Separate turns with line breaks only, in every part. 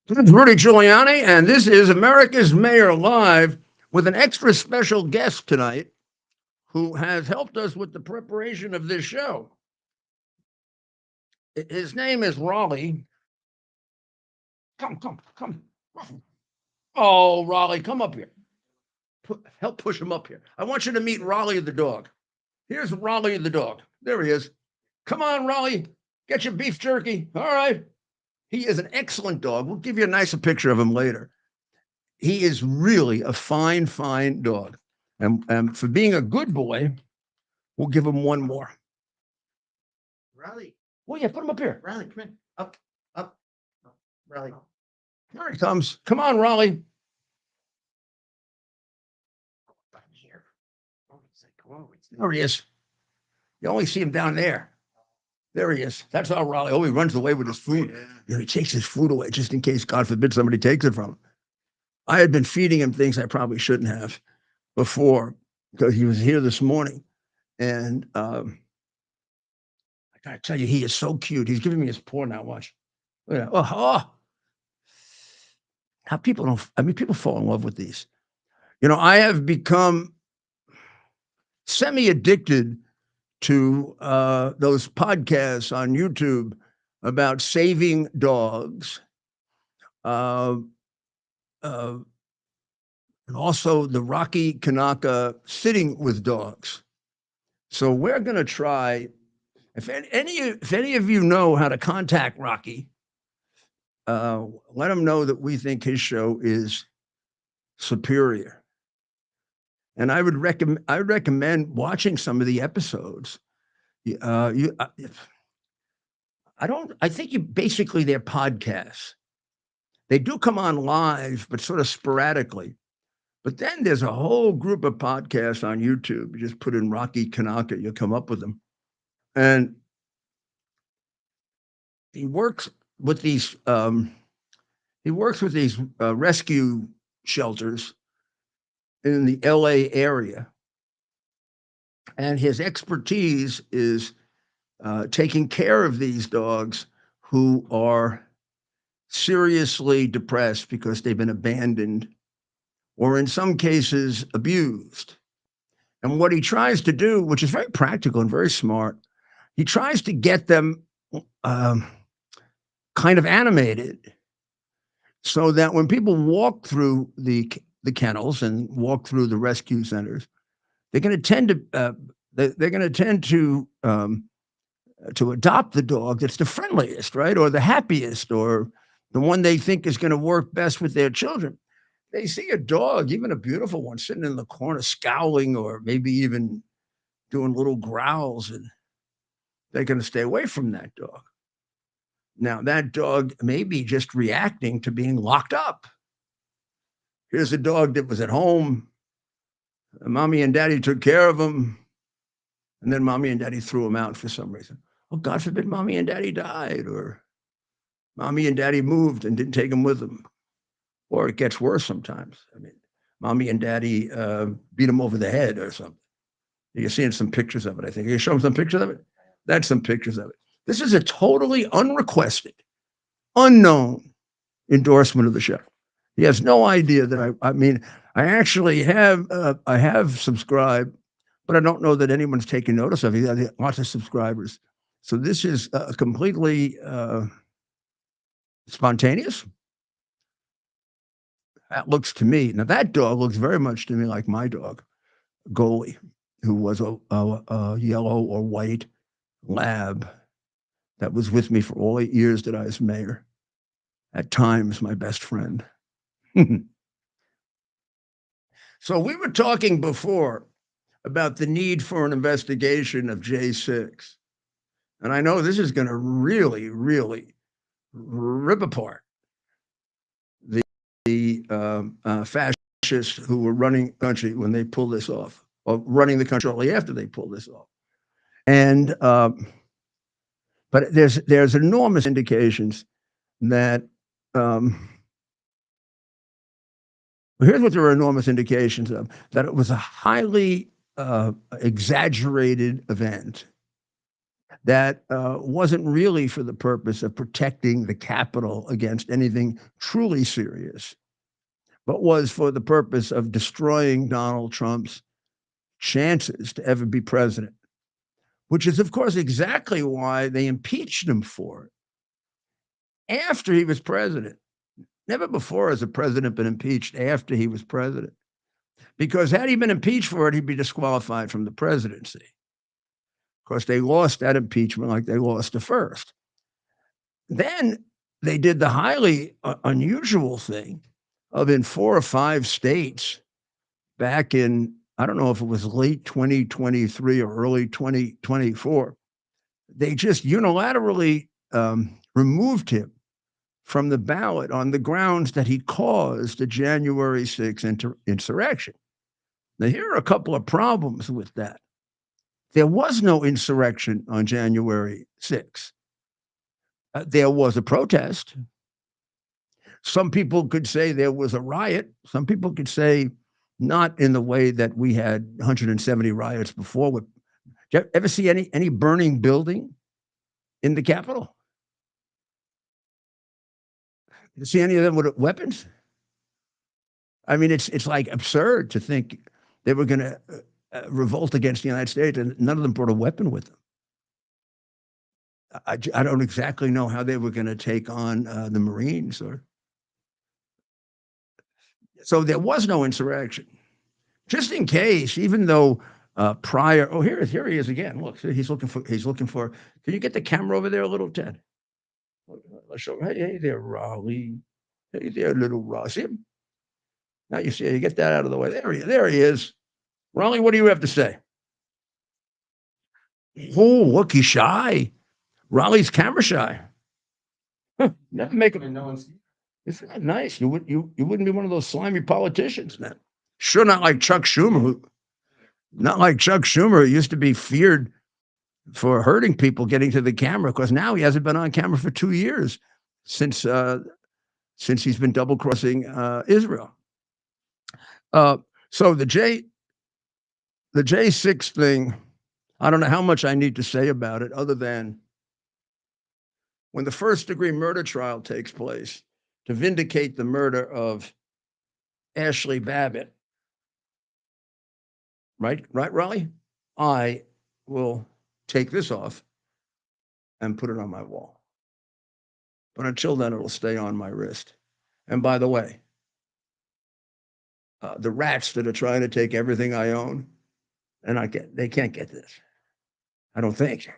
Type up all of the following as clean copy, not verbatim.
This is Rudy Giuliani, and this is America's Mayor Live with an extra special guest tonight who has helped us with the preparation of this show. His name is Raleigh. Come. Oh, Raleigh, come up here. Help push him up here. I want you to meet Raleigh the dog. Here's Raleigh the dog. There he is. Come on, Raleigh. Get your beef jerky. All right. He is an excellent dog. We'll give you a nicer picture of him later. He is really a fine, fine dog. And for being a good boy, we'll give him one more.
Raleigh.
Oh, yeah, put him up here.
Raleigh, come in. Up. Raleigh.
Here he comes. Come on, Raleigh.
Here. Oh,
There he is. You only see him down there. There he is. That's how Raleigh. Oh, he runs away with his food.
Yeah.
He takes his food away just in case, God forbid, somebody takes it from him. I had been feeding him things I probably shouldn't have before because he was here this morning. And I gotta tell you, he is so cute. He's giving me his paw now. Watch. Look at that. Oh. How people people fall in love with these. I have become semi-addicted to those podcasts on YouTube about saving dogs. And also the Rocky Kanaka sitting with dogs. So we're going to try, if any of you know how to contact Rocky, let him know that we think his show is superior. And I would recommend watching some of the episodes. I think basically they're podcasts. They do come on live, but sort of sporadically. But then there's a whole group of podcasts on YouTube. You just put in Rocky Kanaka, you'll come up with them. And he works with these rescue shelters in the LA area. And his expertise is taking care of these dogs who are seriously depressed because they've been abandoned or in some cases abused. And what he tries to do, which is very practical and very smart, he tries to get them kind of animated so that when people walk through the kennels and walk through the rescue centers, they're going to tend to adopt the dog that's the friendliest, right, or the happiest, or the one they think is going to work best with their children. They see a dog, even a beautiful one, sitting in the corner scowling or maybe even doing little growls, and they're going to stay away from that dog. Now, that dog may be just reacting to being locked up. Here's a dog that was at home. Mommy and daddy took care of him. And then mommy and daddy threw him out for some reason. Oh, God forbid mommy and daddy died, or mommy and daddy moved and didn't take him with them. Or it gets worse sometimes. I mean, mommy and daddy beat him over the head or something. You're seeing some pictures of it, I think. You show them some pictures of it? That's some pictures of it. This is a totally unrequested, unknown endorsement of the show. He has no idea that I actually have subscribed, but I don't know that anyone's taken notice of it. He has lots of subscribers. So this is completely spontaneous. That looks to me, now that dog looks very much to me like my dog, Goalie, who was a yellow or white lab that was with me for all 8 years that I was mayor. At times, my best friend. So we were talking before about the need for an investigation of J6. And I know this is going to really, really rip apart the fascists who were running the country when they pulled this off, or running the country shortly after they pulled this off. And but there's enormous indications that here's what there are enormous indications of, that it was a highly exaggerated event, that wasn't really for the purpose of protecting the Capitol against anything truly serious, but was for the purpose of destroying Donald Trump's chances to ever be president, which is, of course, exactly why they impeached him for it after he was president. Never before has a president been impeached after he was president, because had he been impeached for it, he'd be disqualified from the presidency. Of course, they lost that impeachment like they lost the first. Then they did the highly unusual thing of, in 4 or 5 states back in, I don't know if it was late 2023 or early 2024, they just unilaterally removed him from the ballot on the grounds that he caused the January 6th insurrection. Now, here are a couple of problems with that. There was no insurrection on January 6th. There was a protest. Some people could say there was a riot. Some people could say not in the way that we had 170 riots before. Did you ever see any burning building in the Capitol? Did you see any of them with weapons? I mean, it's like absurd to think they were going to revolt against the United States, and none of them brought a weapon with them. I don't exactly know how they were going to take on the Marines. So there was no insurrection. Just in case, even though prior, here he is again. Look, he's looking for. Can you get the camera over there a little, Ted? Let's show. Hey there, Raleigh. Hey there, little Raleigh. See him? Now you see, you get that out of the way. There he is. Raleigh, what do you have to say? Oh, look, he's shy. Raleigh's camera shy. Never make him.
No one's.
Isn't that nice? You wouldn't be one of those slimy politicians, man. Sure, not like Chuck Schumer, who used to be feared for hurting people getting to the camera, because now he hasn't been on camera for 2 years since he's been double crossing Israel. So the J6 thing, I don't know how much I need to say about it, other than when the first-degree murder trial takes place to vindicate the murder of Ashli Babbitt, right, Raleigh? I will take this off and put it on my wall. But until then, it'll stay on my wrist. And by the way, the rats that are trying to take everything I own, they can't get this. I don't think.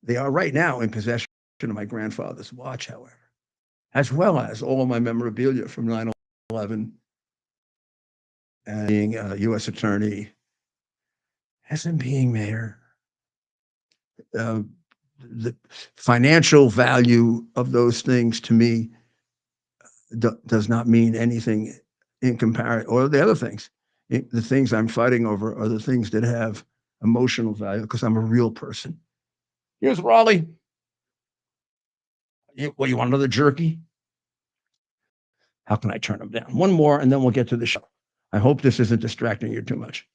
They are right now in possession of my grandfather's watch, however, as well as all of my memorabilia from 9/11 and being a U.S. attorney, as in being mayor. The financial value of those things to me does not mean anything in comparison, or the other things. The things I'm fighting over are the things that have emotional value, because I'm a real person. Here's Raleigh. You want another jerky? How can I turn them down? One more, and then we'll get to the show. I hope this isn't distracting you too much.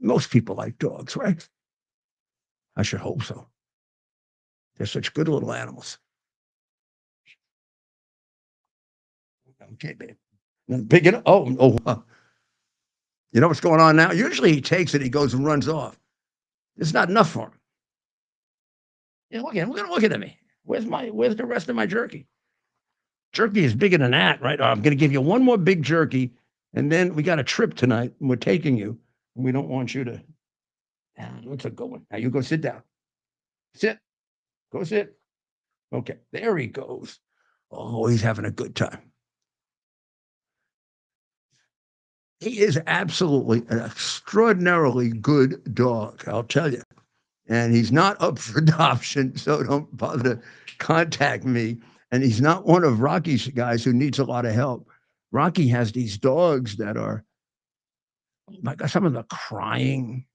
Most people like dogs, right? I should hope so. They're such good little animals. Okay, babe. Big it. You know what's going on now? Usually he takes it, he goes and runs off. It's not enough for him. Yeah, look at me. Where's the rest of my jerky? Jerky is bigger than that, right? I'm going to give you one more big jerky, and then we got a trip tonight, and we're taking you, and we don't want you to. What's a good one? Now you go sit down. Sit. Go sit. Okay, there he goes. Oh, he's having a good time. He is absolutely an extraordinarily good dog, I'll tell you. And he's not up for adoption, so don't bother to contact me. And he's not one of Rocky's guys who needs a lot of help. Rocky has these dogs that are, oh my God, some of them are crying.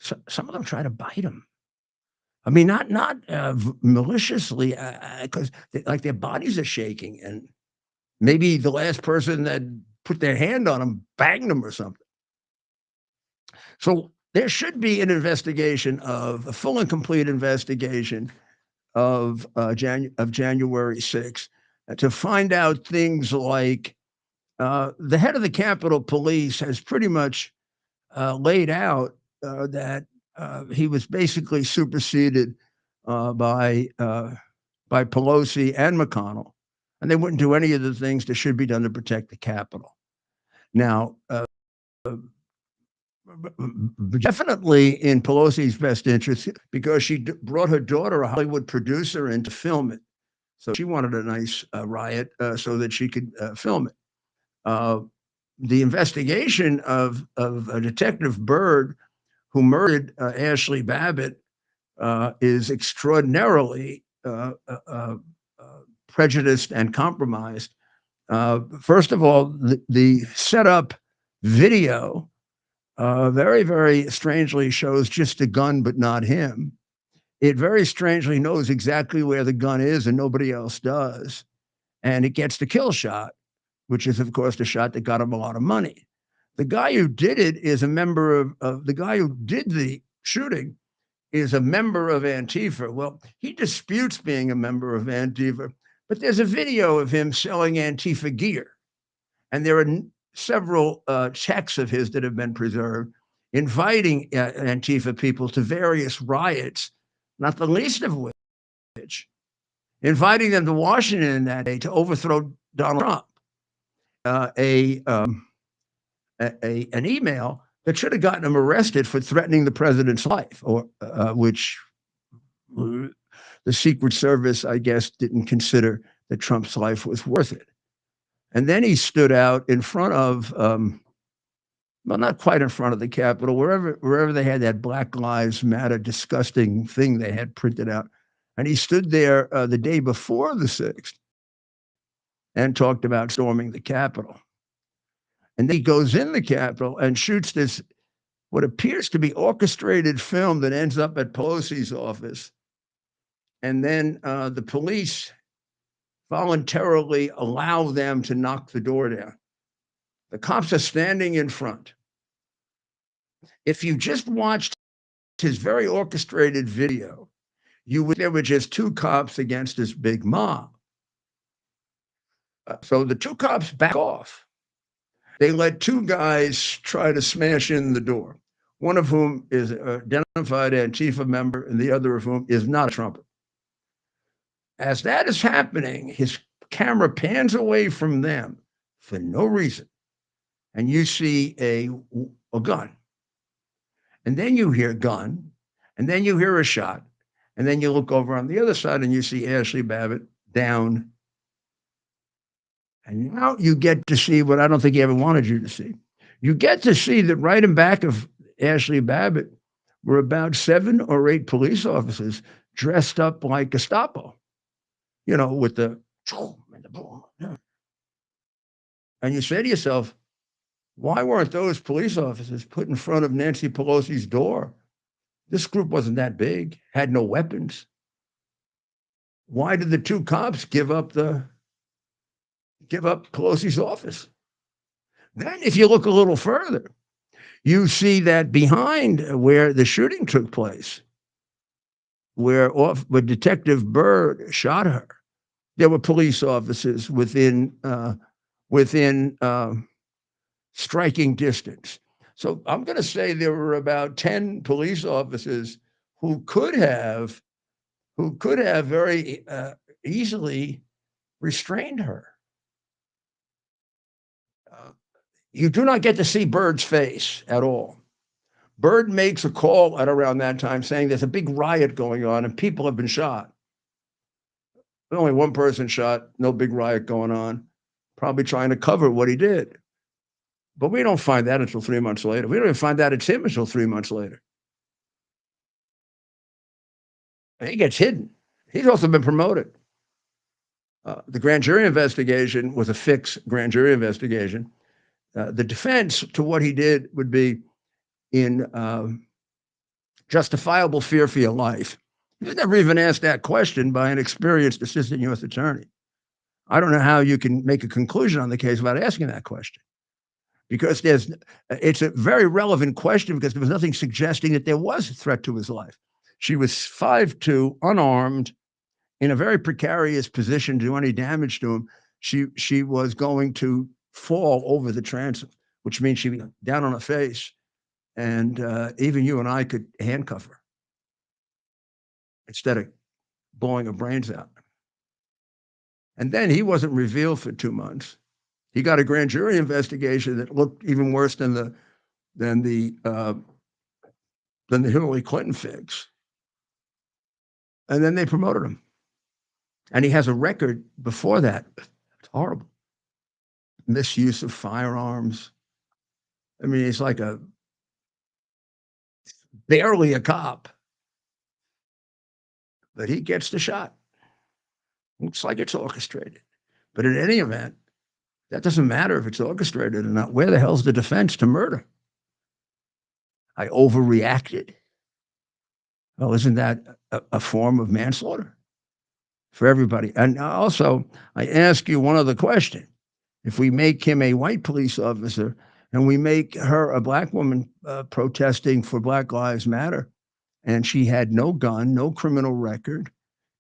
Some of them try to bite him. I mean, not maliciously, because like their bodies are shaking, and maybe the last person that put their hand on him banged him or something. So there should be an investigation of a full and complete investigation of January 6th to find out things like the head of the Capitol Police has pretty much laid out that he was basically superseded by Pelosi and McConnell, and they wouldn't do any of the things that should be done to protect the Capitol. Now, definitely in Pelosi's best interest because she brought her daughter, a Hollywood producer, in to film it. So she wanted a nice riot so that she could film it. The investigation of Detective Byrd, who murdered Ashli Babbitt, is extraordinarily prejudiced and compromised. First of all, the setup video very, very strangely shows just a gun, but not him. It very strangely knows exactly where the gun is and nobody else does. And it gets the kill shot, which is, of course, the shot that got him a lot of money. The guy who did it is a member of the guy who did the shooting is a member of Antifa. Well, he disputes being a member of Antifa, but there's a video of him selling Antifa gear. And there are several checks of his that have been preserved, inviting Antifa people to various riots, not the least of which, inviting them to Washington that day to overthrow Donald Trump. An email that should have gotten him arrested for threatening the president's life, or which the Secret Service, I guess, didn't consider that Trump's life was worth it. And then he stood out in front of, well, not quite in front of the Capitol, wherever they had that Black Lives Matter disgusting thing they had printed out. And he stood there the day before the 6th and talked about storming the Capitol. And then he goes in the Capitol and shoots this, what appears to be orchestrated film that ends up at Pelosi's office. And then the police voluntarily allow them to knock the door down. The cops are standing in front. If you just watched his very orchestrated video, there were just two cops against this big mob. So the two cops back off. They let two guys try to smash in the door, one of whom is an identified Antifa member and the other of whom is not a Trumper. As that is happening, his camera pans away from them for no reason. And you see a gun. And then you hear gun. And then you hear a shot. And then you look over on the other side and you see Ashli Babbitt down. And now you get to see what I don't think he ever wanted you to see. You get to see that right in back of Ashli Babbitt were about 7 or 8 police officers dressed up like Gestapo, you know, with the and the boom. And you say to yourself, why weren't those police officers put in front of Nancy Pelosi's door? This group wasn't that big, had no weapons. Why did the two cops give up Pelosi's office? Then if you look a little further, you see that behind where the shooting took place, where Detective Byrd shot her, there were police officers within striking distance. So I'm going to say there were about 10 police officers who could have very easily restrained her. You do not get to see Byrd's face at all. Byrd makes a call at around that time saying there's a big riot going on and people have been shot. Only one person shot, no big riot going on, probably trying to cover what he did. But we don't find that until 3 months later. We don't even find out it's him until 3 months later. And he gets hidden. He's also been promoted. The grand jury investigation was a fixed grand jury investigation. The defense to what he did would be in justifiable fear for your life. He was never even asked that question by an experienced assistant U.S. attorney. I don't know how you can make a conclusion on the case without asking that question. because it's a very relevant question because there was nothing suggesting that there was a threat to his life. She was 5'2", unarmed, in a very precarious position to do any damage to him. She was going to fall over the transom, which means she was down on her face, and even you and I could handcuff her instead of blowing her brains out. And then he wasn't revealed for 2 months. He got a grand jury investigation that looked even worse than the Hillary Clinton fix. And then they promoted him. And he has a record before that. It's horrible. Misuse of firearms. I mean, he's like barely a cop, but he gets the shot. Looks like it's orchestrated. But in any event, that doesn't matter if it's orchestrated or not. Where the hell's the defense to murder? I overreacted. Well, isn't that a form of manslaughter for everybody? And also, I ask you one other question. If we make him a white police officer and we make her a black woman protesting for Black Lives Matter, and she had no gun, no criminal record,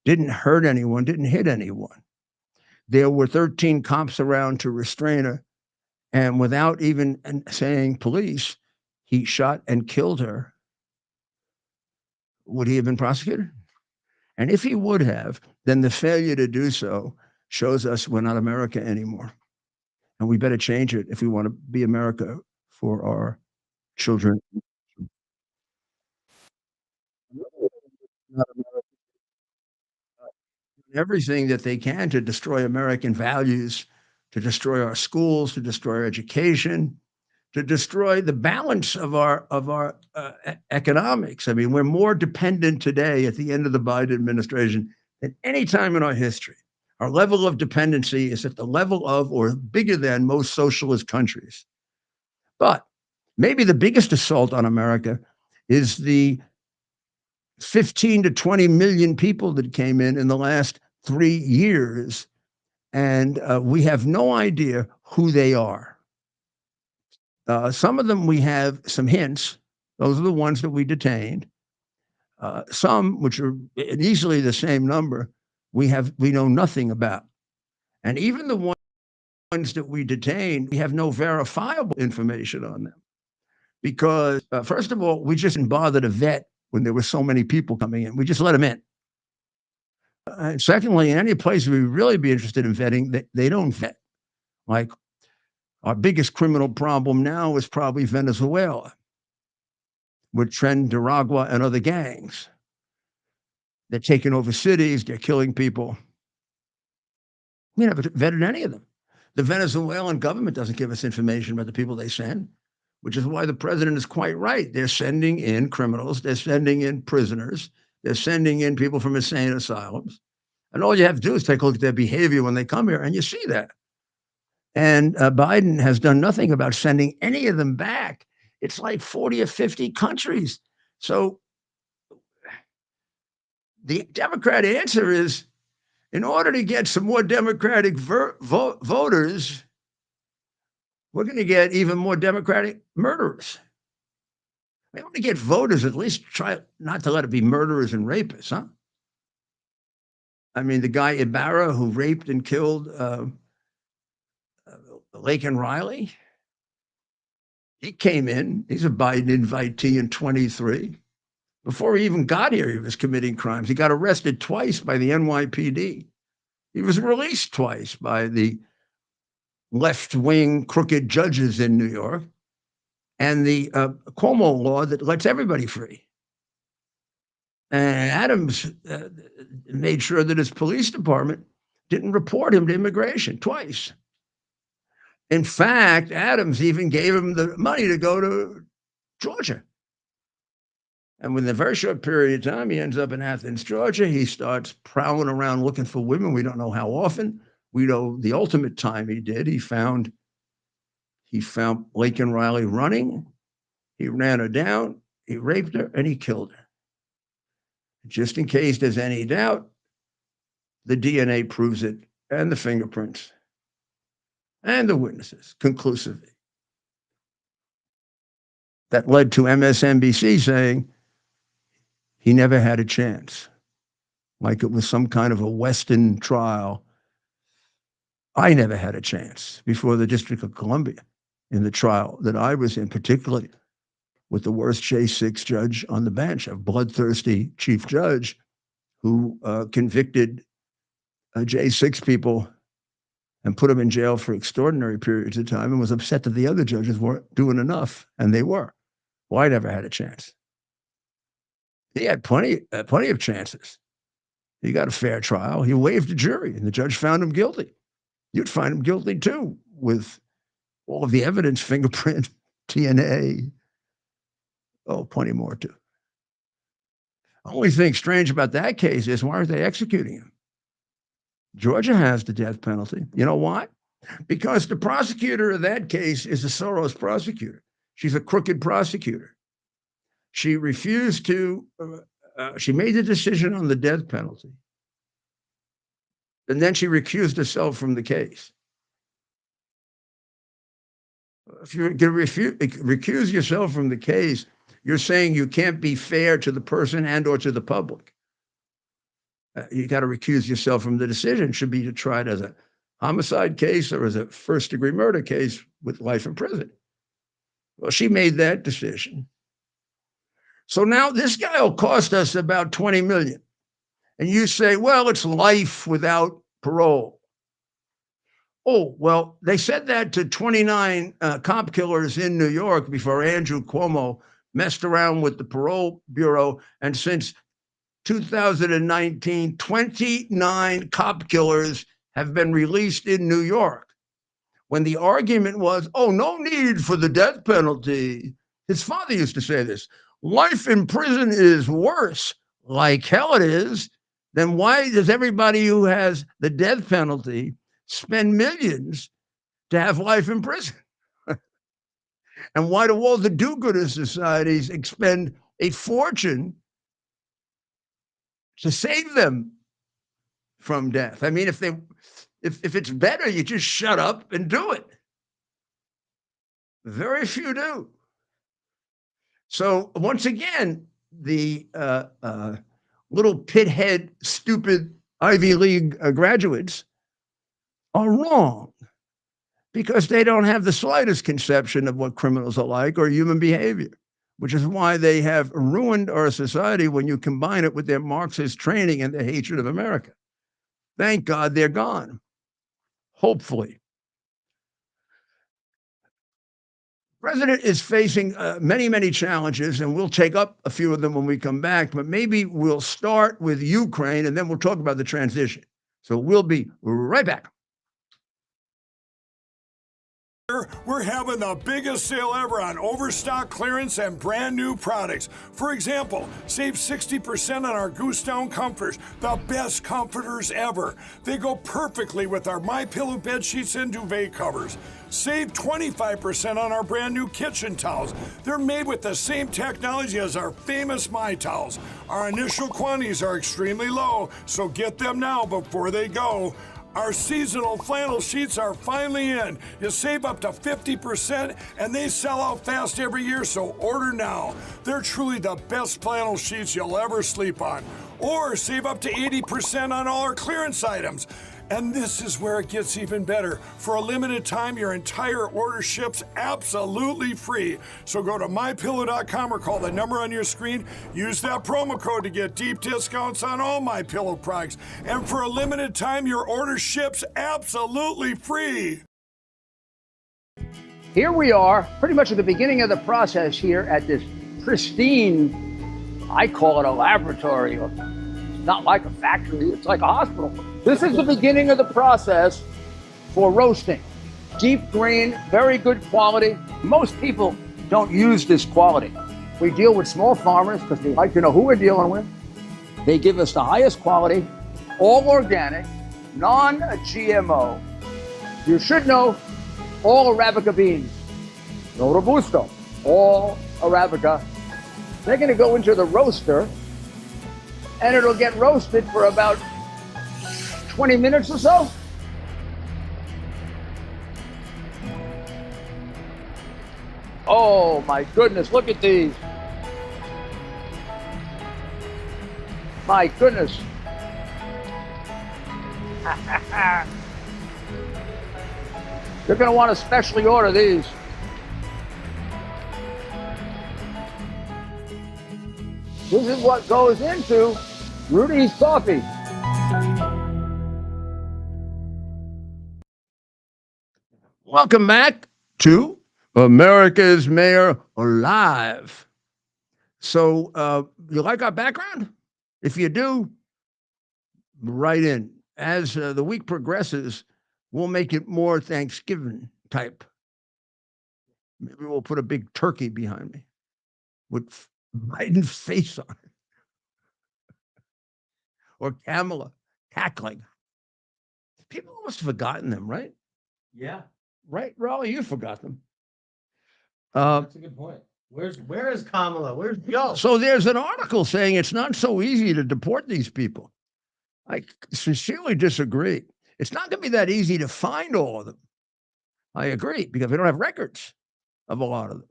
didn't hurt anyone, didn't hit anyone. There were 13 cops around to restrain her, and without even saying police, he shot and killed her. Would he have been prosecuted? And if he would have, then the failure to do so shows us we're not America anymore. And we better change it if we want to be America for our children. Everything that they can to destroy American values, to destroy our schools, to destroy our education, to destroy the balance of our economics. I mean, we're more dependent today at the end of the Biden administration than any time in our history. Our level of dependency is at the level of or bigger than most socialist countries. But maybe the biggest assault on America is the 15 to 20 million people that came in the last 3 years, and we have no idea who they are. Some of them we have some hints. Those are the ones that we detained. Some, which are easily the same number, we know nothing about. And even the ones that we detained, we have no verifiable information on them. Because, first of all, we just didn't bother to vet when there were so many people coming in. We just let them in. And secondly, in any place we really be interested in vetting, they don't vet. Like, our biggest criminal problem now is probably Venezuela, with Tren de Aragua and other gangs. They're taking over cities, they're killing people. We never vetted any of them. The Venezuelan government doesn't give us information about the people they send, which is why the president is quite right. They're sending in criminals, they're sending in prisoners, they're sending in people from insane asylums. And all you have to do is take a look at their behavior when they come here, and you see that. And Biden has done nothing about sending any of them back. It's like 40 or 50 countries. So the Democrat answer is, in order to get some more Democratic voters, we're going to get even more Democratic murderers. We want to get voters, at least try not to let it be murderers and rapists, huh? I mean, the guy Ibarra who raped and killed Lake and Riley, he came in. He's a Biden invitee in 23. Before he even got here, he was committing crimes. He got arrested twice by the NYPD. He was released twice by the left-wing crooked judges in New York, and the Cuomo law that lets everybody free. And Adams made sure that his police department didn't report him to immigration twice. In fact, Adams even gave him the money to go to Georgia. And within a very short period of time, he ends up in Athens, Georgia. He starts prowling around looking for women. We don't know how often. We know the ultimate time he did. He found Lake and Riley running. He ran her down. He raped her, and he killed her. Just in case there's any doubt, the DNA proves it, and the fingerprints, and the witnesses conclusively. that led to MSNBC saying he never had a chance, like it was some kind of a Western trial. I never had a chance before the District of Columbia in the trial that I was in, particularly with the worst J6 judge on the bench, a bloodthirsty chief judge who convicted J6 people and put them in jail for extraordinary periods of time and was upset that the other judges weren't doing enough, and they were. Well, I never had a chance. He had plenty of chances. He got a fair trial. He waived a jury, and the judge found him guilty. You'd find him guilty too, with all of the evidence, fingerprint, DNA. Oh, plenty more too. The only thing strange about that case is, why aren't they executing him? Georgia has the death penalty. You know why? Because the prosecutor of that case is a Soros prosecutor. She's a crooked prosecutor. She refused to, she made the decision on the death penalty. And then she recused herself from the case. If you're going to recuse yourself from the case, you're saying you can't be fair to the person and or to the public. You got to recuse yourself from the decision. It should be tried as a homicide case or as a first-degree murder case with life in prison. Well, she made that decision. So now this guy will cost us about $20 million. And you say, well, it's life without parole. Oh, well, they said that to 29 cop killers in New York before Andrew Cuomo messed around with the parole bureau. And since 2019, 29 cop killers have been released in New York. When the argument was, oh, no need for the death penalty. His father used to say this, life in prison is worse, like hell it is. Then why does everybody who has the death penalty spend millions to have life in prison? And why do all the do-gooder societies expend a fortune to save them from death? I mean, if it's better, you just shut up and do it. Very few do. So once again, the little pithead, stupid Ivy League graduates are wrong because they don't have the slightest conception of what criminals are like or human behavior, which is why they have ruined our society when you combine it with their Marxist training and their hatred of America. Thank God they're gone. Hopefully. The president is facing many, many challenges, and we'll take up a few of them when we come back, but maybe we'll start with Ukraine, and then we'll talk about the transition. So we'll be right back.
We're having the biggest sale ever on overstock clearance and brand new products. For example, save 60% on our Goose Down comforters, the best comforters ever. They go perfectly with our MyPillow bed sheets and duvet covers. Save 25% on our brand new kitchen towels. They're made with the same technology as our famous My Towels. Our initial quantities are extremely low, so get them now before they go. Our seasonal flannel sheets are finally in. You save up to 50% and they sell out fast every year, so order now. They're truly the best flannel sheets you'll ever sleep on. Or save up to 80% on all our clearance items. And this is where it gets even better. For a limited time, your entire order ships absolutely free. So go to MyPillow.com or call the number on your screen. Use that promo code to get deep discounts on all MyPillow products. And for a limited time, your order ships absolutely free.
Here we are, pretty much at the beginning of the process here at this pristine, I call it a laboratory. It's not like a factory, it's like a hospital. This is the beginning of the process for roasting. Deep grain, very good quality. Most people don't use this quality. We deal with small farmers because they like to know who we're dealing with. They give us the highest quality, all organic, non-GMO. You should know all Arabica beans. No Robusto, all Arabica. They're gonna go into the roaster and it'll get roasted for about 20 minutes or so. Oh my goodness, look at these. My goodness. You're going to want to specially order these. This is what goes into Rudy's coffee.
Welcome back to America's Mayor Live. So, you like our background? If you do, write in. As the week progresses, we'll make it more Thanksgiving type. Maybe we'll put a big turkey behind me with Biden's face on it. Or Kamala cackling. People must have forgotten them, right?
Yeah,
Right, Raleigh, you forgot them.
that's a good point. Where is Kamala? Where's Joe?
So there's an article saying it's not so easy to deport these people. I sincerely disagree. It's not going to be that easy to find all of them. I agree, because we don't have records of a lot of them.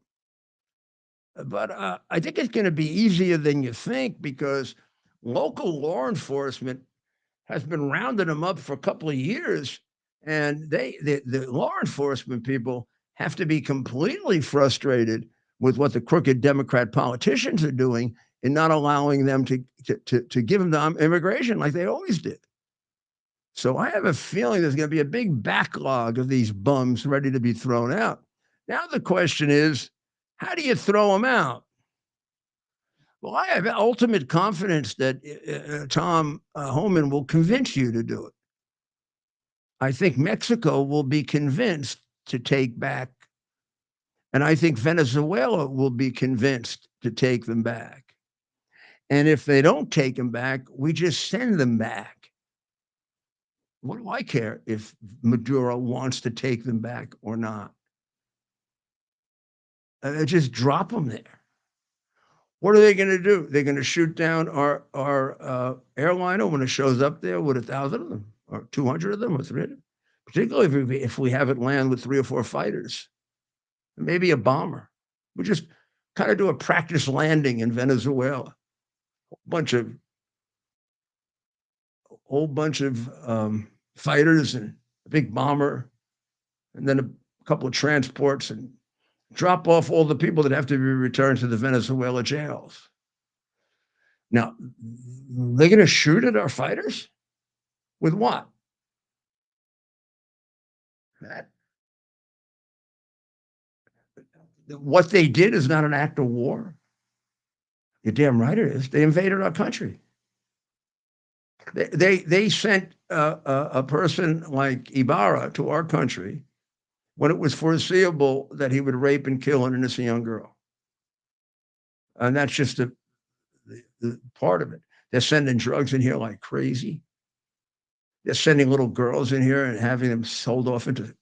But I think it's going to be easier than you think, because local law enforcement has been rounding them up for a couple of years, and the law enforcement people have to be completely frustrated with what the crooked Democrat politicians are doing in not allowing them to give them the immigration like they always did. So I have a feeling there's going to be a big backlog of these bums ready to be thrown out. Now the question is, how do you throw them out? Well, I have ultimate confidence that Tom Homan will convince you to do it. I think Mexico will be convinced to take back, and I think Venezuela will be convinced to take them back. And if they don't take them back, we just send them back. What do I care if Maduro wants to take them back or not? Just drop them there. What are they going to do? They're going to shoot down our airliner when it shows up there with 1,000 of them, or 200 of them, or 300. Particularly if we have it land with 3 or 4 fighters, maybe a bomber. We just kind of do a practice landing in Venezuela. Whole bunch of fighters and a big bomber, and then a couple of transports, and drop off all the people that have to be returned to the Venezuela jails. Now, they're going to shoot at our fighters? With what? What they did is not an act of war. You're damn right it is. They invaded our country. They sent a person like Ibarra to our country when it was foreseeable that he would rape and kill an innocent young girl. And that's just the part of it. They're sending drugs in here like crazy. They're sending little girls in here and having them sold off into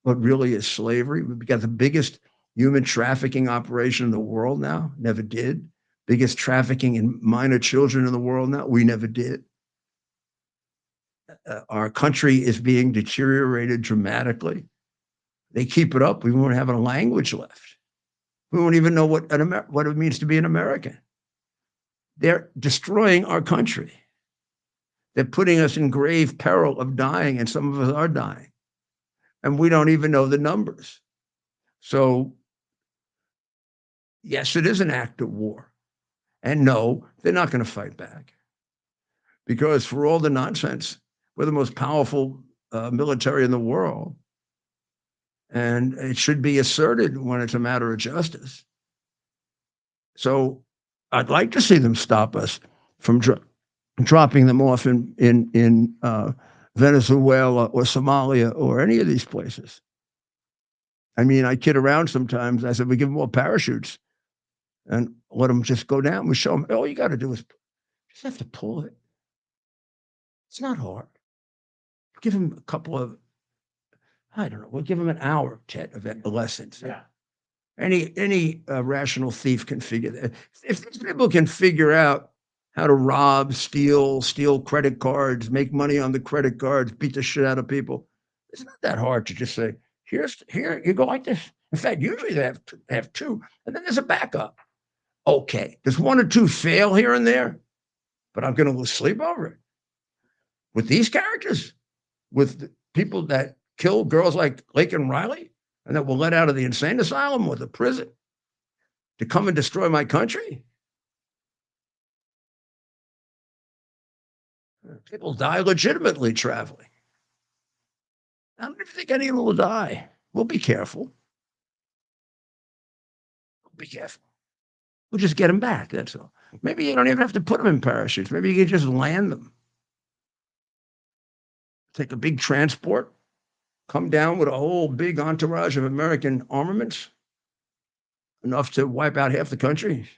what really is slavery. We've got the biggest human trafficking operation in the world now. Never did. Biggest trafficking in minor children in the world now. We never did. Our country is being deteriorated dramatically. They keep it up, we won't have a language left. We won't even know what it means to be an American. They're destroying our country. They're putting us in grave peril of dying, and some of us are dying. And we don't even know the numbers. So, yes, it is an act of war. And no, they're not going to fight back. Because for all the nonsense, we're the most powerful military in the world. And it should be asserted when it's a matter of justice. So I'd like to see them stop us from dropping them off in Venezuela or Somalia or any of these places. I mean, I kid around sometimes. I said, we give them all parachutes and let them just go down. We show them, all you got to do is just have to pull it. It's not hard. Give them a couple of, I don't know, we'll give them an hour of lessons.
Yeah.
Any rational thief can figure that. If these people can figure out how to rob, steal credit cards, make money on the credit cards, beat the shit out of people, it's not that hard to just say, here, you go like this, In fact, usually they have two, and then there's a backup. Okay, does one or two fail here and there, but I'm going to lose sleep over it. With these characters, with the people that kill girls like Lake and Riley, and that were let out of the insane asylum or the prison to come and destroy my country. People die legitimately traveling. I don't even think any of them will die. We'll be careful. Be careful. We'll just get them back. That's all. Maybe you don't even have to put them in parachutes. Maybe you can just land them. Take a big transport, come down with a whole big entourage of American armaments, enough to wipe out half the country,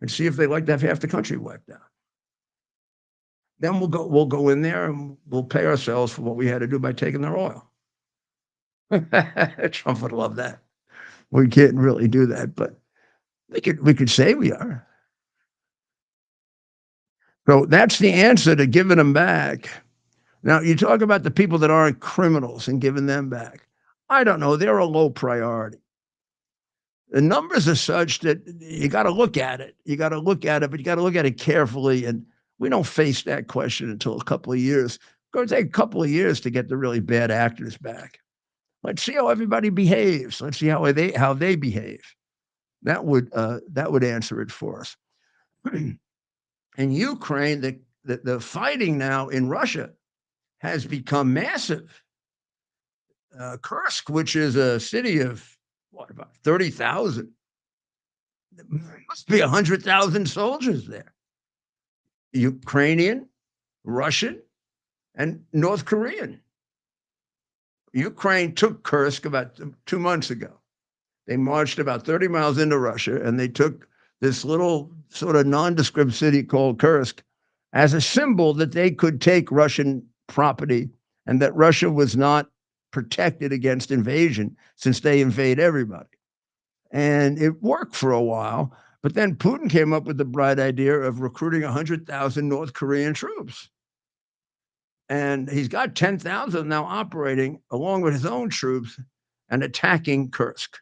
and see if they like to have half the country wiped out. Then we'll go in there and we'll pay ourselves for what we had to do by taking their oil. Trump would love that. We can't really do that, but we could say we are. So that's the answer to giving them back. Now, you talk about the people that aren't criminals and giving them back. I don't know. They're a low priority. The numbers are such that you got to look at it. You got to look at it, but you got to look at it carefully. And we don't face that question until a couple of years. It's going to take a couple of years to get the really bad actors back. Let's see how everybody behaves. Let's see how they behave. That would answer it for us. In Ukraine, the fighting now in Russia has become massive. Kursk, which is a city of about 30,000, there must be 100,000 soldiers there. Ukrainian, Russian, and North Korean. Ukraine took Kursk about 2 months ago. They marched about 30 miles into Russia, and they took this little sort of nondescript city called Kursk as a symbol that they could take Russian property and that Russia was not protected against invasion since they invade everybody. And it worked for a while, but then Putin came up with the bright idea of recruiting 100,000 North Korean troops. And he's got 10,000 now operating along with his own troops and attacking Kursk.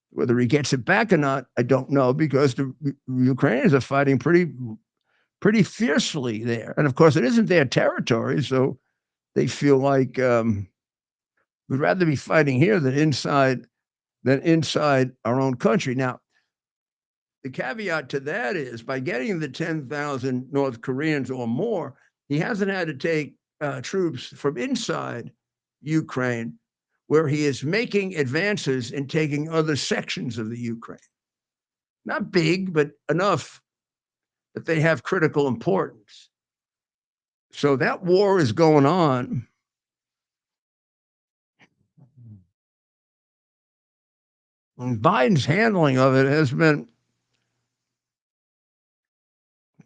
Whether he gets it back or not, I don't know, because the Ukrainians are fighting pretty fiercely there. And of course, it isn't their territory, so they feel like we'd rather be fighting here than inside our own country. Now, the caveat to that is by getting the 10,000 North Koreans or more, he hasn't had to take troops from inside Ukraine, where he is making advances in taking other sections of the Ukraine. Not big, but enough that they have critical importance. So that war is going on. And Biden's handling of it has been,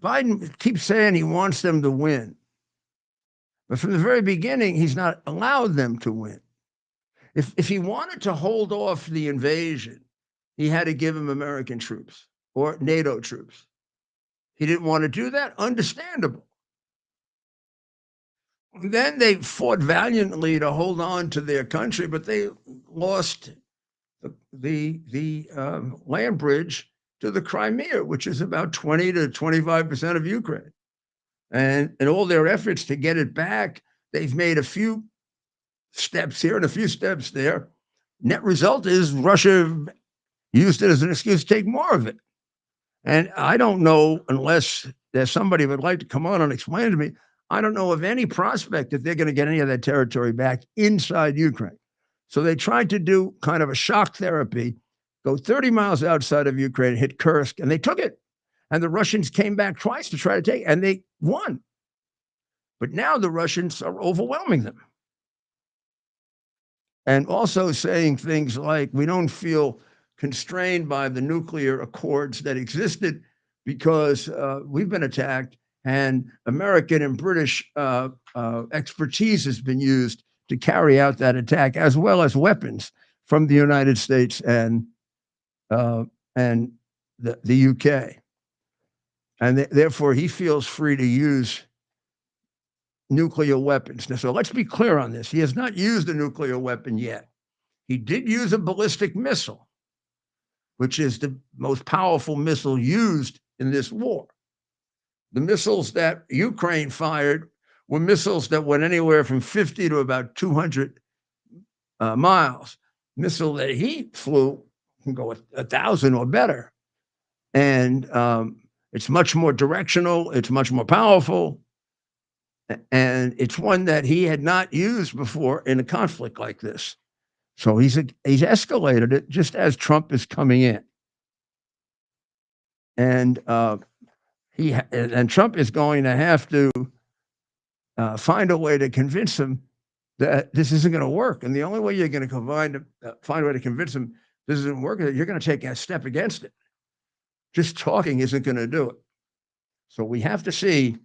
Biden keeps saying he wants them to win. But from the very beginning, he's not allowed them to win. If he wanted to hold off the invasion, he had to give them American troops or NATO troops. He didn't want to do that. Understandable. Then they fought valiantly to hold on to their country, but they lost the land bridge to the Crimea, which is about 20 to 25% of Ukraine. And in all their efforts to get it back, they've made a few steps here and a few steps there. Net result is Russia used it as an excuse to take more of it. And I don't know, unless there's somebody who would like to come on and explain to me, I don't know of any prospect that they're going to get any of that territory back inside Ukraine. So they tried to do kind of a shock therapy, go 30 miles outside of Ukraine, hit Kursk, and they took it. And the Russians came back twice to try to take it, and they won. But now the Russians are overwhelming them. And also saying things like, we don't feel constrained by the nuclear accords that existed because we've been attacked, and American and British expertise has been used to carry out that attack, as well as weapons from the United States and the UK. And therefore, he feels free to use nuclear weapons. Now, so let's be clear on this. He has not used a nuclear weapon yet. He did use a ballistic missile, which is the most powerful missile used in this war. The missiles that Ukraine fired were missiles that went anywhere from 50 to about 200 miles. Missile that he flew can go 1,000 or better. And it's much more directional. It's much more powerful. And it's one that he had not used before in a conflict like this. So he's escalated it just as Trump is coming in. And Trump is going to have to find a way to convince him that this isn't going to work. And the only way you're going to find a way to convince him this isn't working, you're going to take a step against it. Just talking isn't going to do it. So we have to see.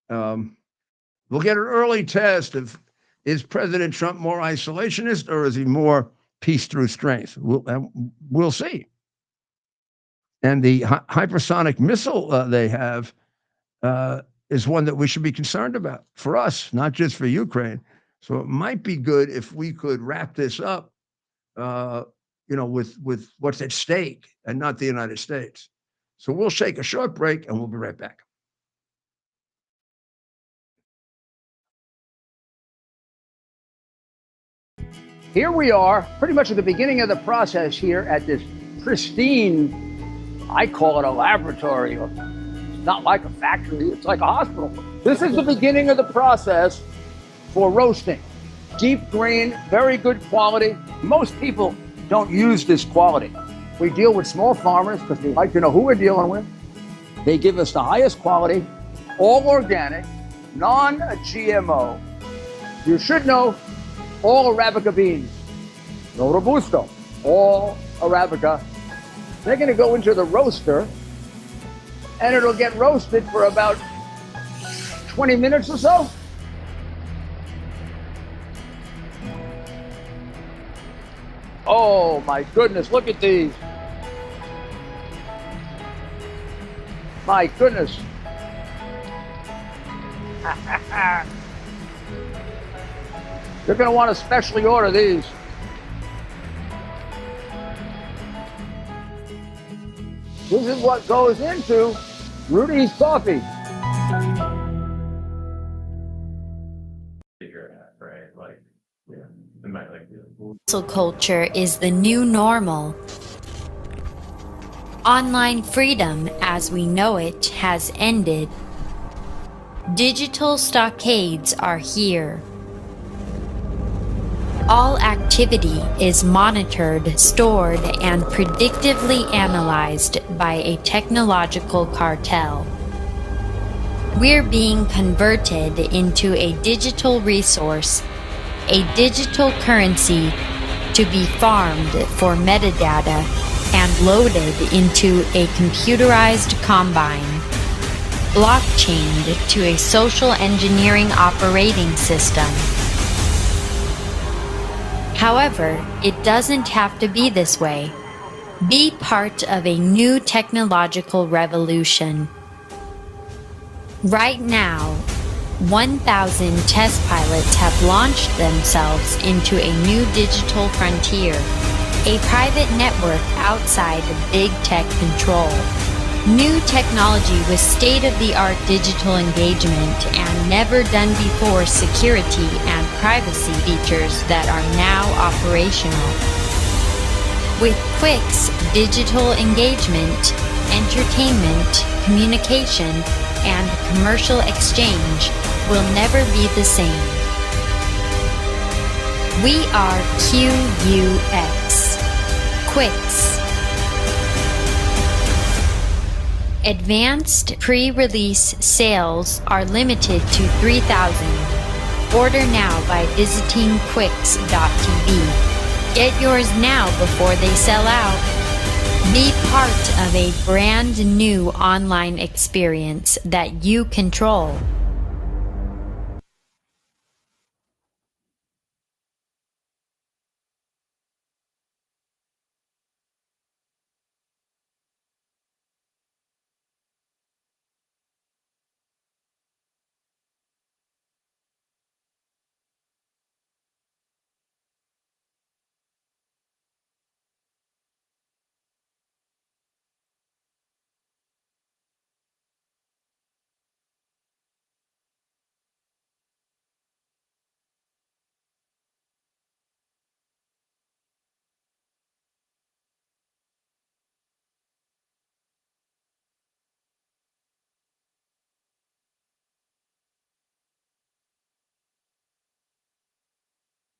We'll get an early test of, is President Trump more isolationist or is he more peace through strength? We'll see. And the hypersonic missile they have is one that we should be concerned about for us, not just for Ukraine. So it might be good if we could wrap this up, with what's at stake and not the United States. So we'll take a short break and we'll be right back.
Here we are, pretty much at the beginning of the process here at this pristine, I call it a laboratory. It's not like a factory, it's like a hospital. This is the beginning of the process for roasting. Deep grain, very good quality. Most people don't use this quality. We deal with small farmers because we like to know who we're dealing with. They give us the highest quality, all organic, non-GMO. You should know all Arabica beans, no Robusto, all Arabica. They're going to go into the roaster and it'll get roasted for about 20 minutes or so. Oh my goodness, look at these. My goodness. You're going to want to specially order these. This is what goes into Rudy's coffee.
Cancel culture is the new normal. Online freedom, as we know it, has ended. Digital stockades are here. All activity is monitored, stored, and predictively analyzed by a technological cartel. We're being converted into a digital resource, a digital currency to be farmed for metadata and loaded into a computerized combine, blockchained to a social engineering operating system. However, it doesn't have to be this way. Be part of a new technological revolution. Right now, 1,000 test pilots have launched themselves into a new digital frontier, a private network outside of big tech control. New technology with state-of-the-art digital engagement and never-done-before security and privacy features that are now operational. With Quick's digital engagement, entertainment, communication, and commercial exchange will never be the same. We are QUX. Quicks. Advanced pre-release sales are limited to 3,000. Order now by visiting quicks.tv. Get yours now before they sell out. Be part of a brand new online experience that you control.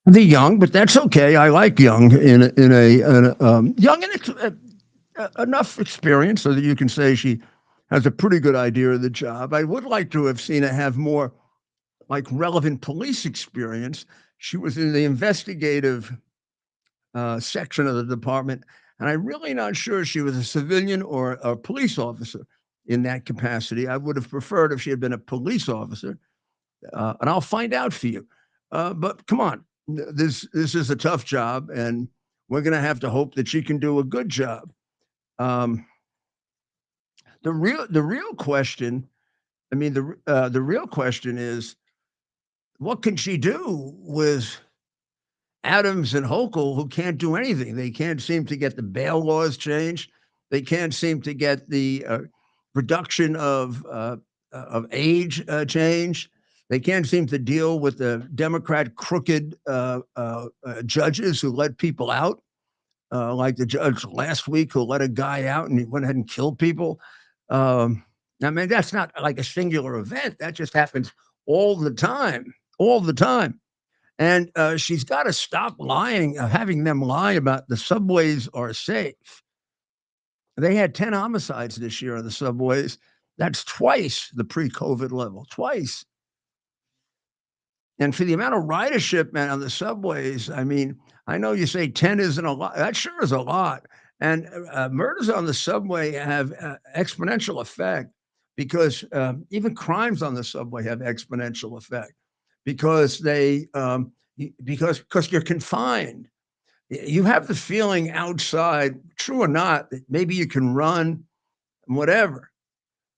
The young, but that's okay. I like young young and enough experience so that you can say she has a pretty good idea of the job. I would like to have seen her have more like relevant police experience. She was in the investigative section of the department, and I'm really not sure she was a civilian or a police officer in that capacity. I would have preferred if she had been a police officer, and I'll find out for you. But come on, this is a tough job, and we're going to have to hope that she can do a good job. Um, the real question, I mean, the real question is, what can she do with Adams and Hochul, who can't do anything? They can't seem to get the bail laws changed. They can't seem to get the reduction of age changed. They can't seem to deal with the Democrat crooked judges who let people out, like the judge last week who let a guy out and he went ahead and killed people. I mean, that's not like a singular event. That just happens all the time, all the time. And she's got to stop lying, having them lie about the subways are safe. They had 10 homicides this year on the subways. That's twice the pre-COVID level, twice. And for the amount of ridership, man, on the subways, I mean, I know you say 10 isn't a lot. That sure is a lot. And murders on the subway have exponential effect because even crimes on the subway have exponential effect because because you're confined. You have the feeling outside, true or not, that maybe you can run, whatever.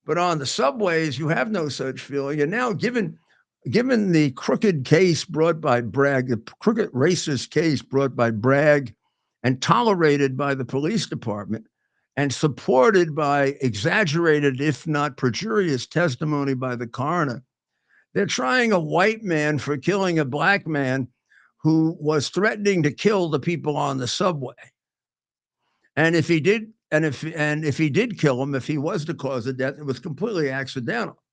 But on the subways, you have no such feeling. And now, given the crooked case brought by Bragg, the crooked racist case brought by Bragg and tolerated by the police department and supported by exaggerated, if not perjurious, testimony by the coroner, they're trying a white man for killing a black man who was threatening to kill the people on the subway. And if he did, and if he did kill him, if he was the cause of death, it was completely accidental.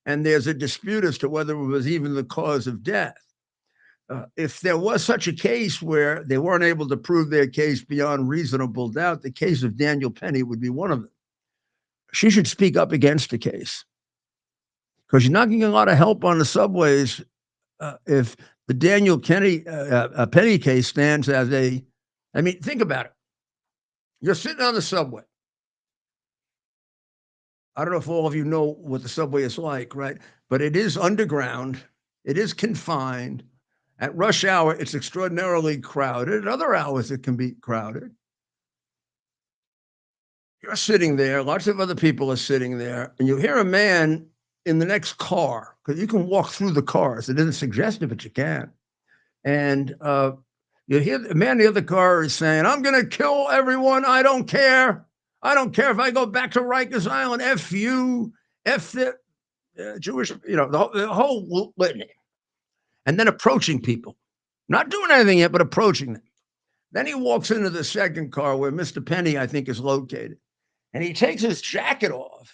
And there's a dispute as to whether it was even the cause of death. If there was such a case where they weren't able to prove their case beyond reasonable doubt, the case of Daniel Penny would be one of them. She should speak up against the case because you're not getting a lot of help on the subways if the Daniel Penny case stands as a, I mean, think about it. You're sitting on the subway. I don't know if all of you know what the subway is like, right? But it is underground. It is confined. At rush hour, it's extraordinarily crowded. At other hours, it can be crowded. You're sitting there. Lots of other people are sitting there. And you hear a man in the next car, because you can walk through the cars. It isn't suggestive, but you can. And you hear the man in the other car is saying, I'm going to kill everyone. I don't care. I don't care if I go back to Rikers Island. F you, F the Jewish, the whole litany. And then approaching people, not doing anything yet, but approaching them. Then he walks into the second car where Mr. Penny, I think, is located. And he takes his jacket off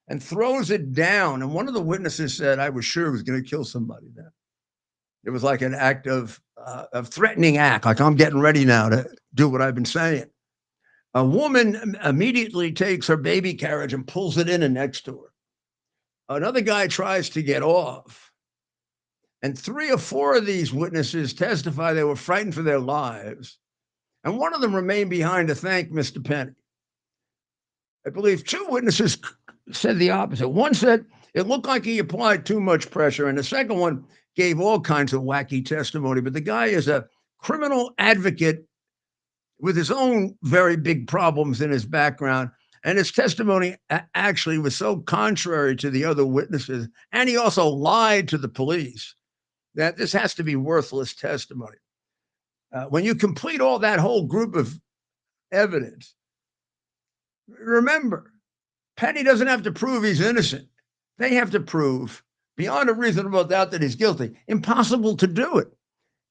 and throws it down. And one of the witnesses said, I was sure he was going to kill somebody then. It was like an act of threatening act, like I'm getting ready now to do what I've been saying. A woman immediately takes her baby carriage and pulls it in and next to her. Another guy tries to get off. And 3 or 4 of these witnesses testify they were frightened for their lives. And one of them remained behind to thank Mr. Penny. I believe 2 witnesses said the opposite. One said it looked like he applied too much pressure. And the second one gave all kinds of wacky testimony. But the guy is a criminal advocate with his own very big problems in his background. And his testimony actually was so contrary to the other witnesses. And he also lied to the police that this has to be worthless testimony. When you complete all that whole group of evidence, remember, Penny doesn't have to prove he's innocent. They have to prove beyond a reasonable doubt that he's guilty. Impossible to do it.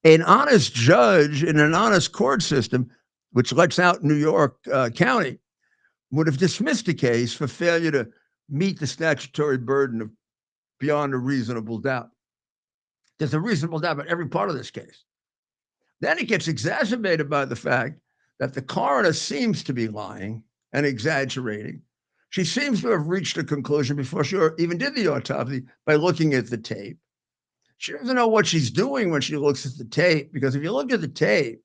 An honest judge in an honest court system, which lets out New York County, would have dismissed the case for failure to meet the statutory burden of beyond a reasonable doubt. There's a reasonable doubt about every part of this case. Then it gets exacerbated by the fact that the coroner seems to be lying and exaggerating. She seems to have reached a conclusion before she even did the autopsy by looking at the tape. She doesn't know what she's doing when she looks at the tape, because if you look at the tape,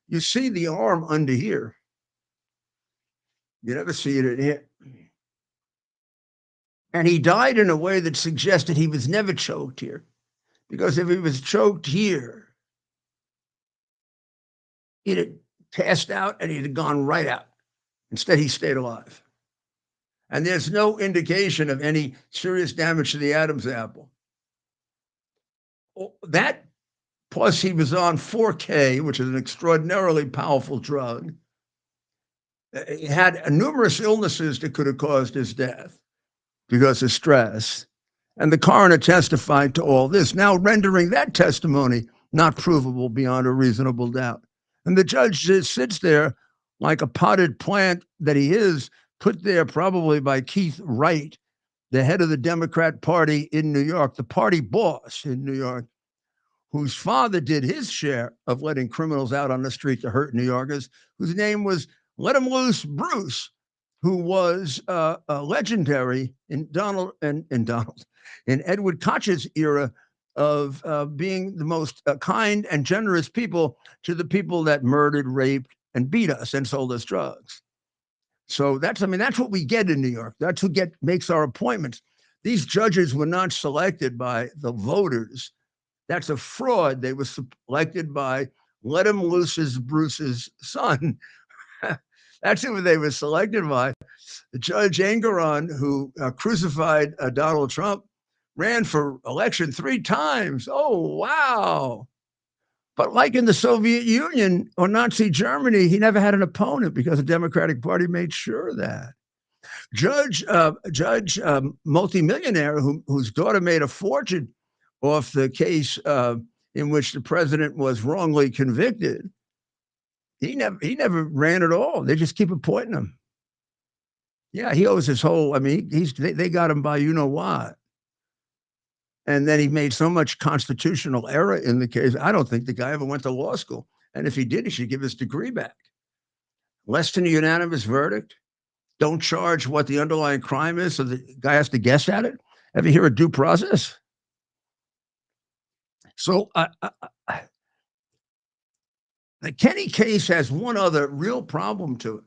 you see the arm under here. You never see it in here. And he died in a way that suggested he was never choked here. Because if he was choked here, he'd have passed out and he'd have gone right out. Instead, he stayed alive. And there's no indication of any serious damage to the Adam's apple. That, plus he was on 4K, which is an extraordinarily powerful drug. He had numerous illnesses that could have caused his death because of stress. And the coroner testified to all this, now rendering that testimony not provable beyond a reasonable doubt. And the judge just sits there like a potted plant that he is, put there probably by Keith Wright, the head of the Democrat Party in New York, the party boss in New York, whose father did his share of letting criminals out on the street to hurt New Yorkers, whose name was Let 'Em Loose Bruce, who was legendary in in Edward Koch's era of being the most kind and generous people to the people that murdered, raped, and beat us and sold us drugs. So that's what we get in New York. That's who makes our appointments. These judges were not selected by the voters. That's a fraud. They were selected by Let 'Em Loose Bruce's son. That's who they were selected by. Judge Engeron, who crucified Donald Trump, ran for election 3 times. Oh, wow. But like in the Soviet Union or Nazi Germany, he never had an opponent because the Democratic Party made sure of that. Judge multimillionaire whose daughter made a fortune off the case in which the president was wrongly convicted, he never ran at all. They just keep appointing him. Yeah, he owes his whole, they got him by you know what. And then he made so much constitutional error in the case. I don't think the guy ever went to law school. And if he did, he should give his degree back. Less than a unanimous verdict. Don't charge what the underlying crime is so the guy has to guess at it. Ever hear of due process? So the Kenny case has one other real problem to it.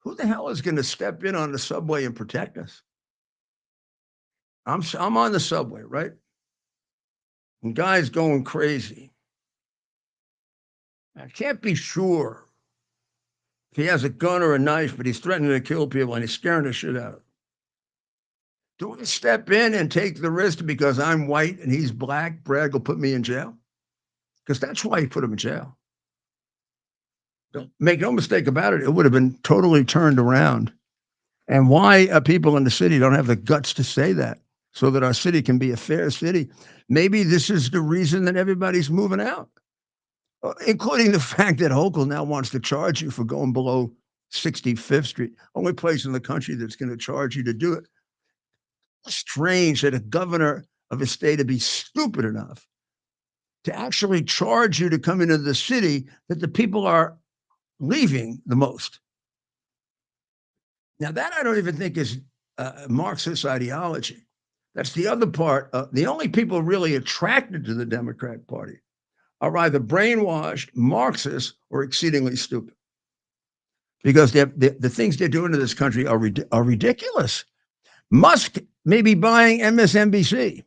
Who the hell is going to step in on the subway and protect us? I'm on the subway, right? And guy's going crazy. I can't be sure if he has a gun or a knife, but he's threatening to kill people and he's scaring the shit out of them. Do we step in and take the risk because I'm white and he's black? Bragg will put me in jail? Because that's why he put him in jail. Make no mistake about it, it would have been totally turned around. And why people in the city don't have the guts to say that so that our city can be a fair city. Maybe this is the reason that everybody's moving out, including the fact that Hochul now wants to charge you for going below 65th Street, only place in the country that's going to charge you to do it. Strange that a governor of a state would be stupid enough to actually charge you to come into the city that the people are leaving the most. Now that I don't even think is Marxist ideology. That's the other part. The only people really attracted to the Democrat Party are either brainwashed, Marxists, or exceedingly stupid. Because the things they're doing to this country are ridiculous. Musk may be buying MSNBC.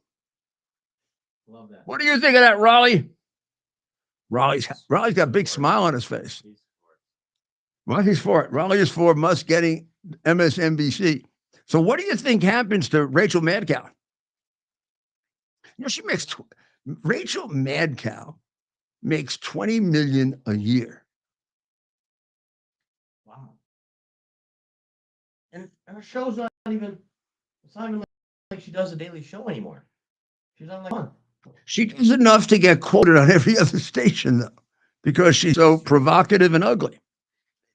Love that.
What do you think of that, Raleigh? Raleigh's got a big smile on his face. Well, he's for it. Raleigh is for Musk getting MSNBC. So what do you think happens to Rachel Madcow? She makes Rachel Madcow makes $20 million a year.
Wow. And her show's not even, it's not even like she does a daily show anymore. She's on like one.
She does enough to get quoted on every other station, though, because she's so provocative and ugly.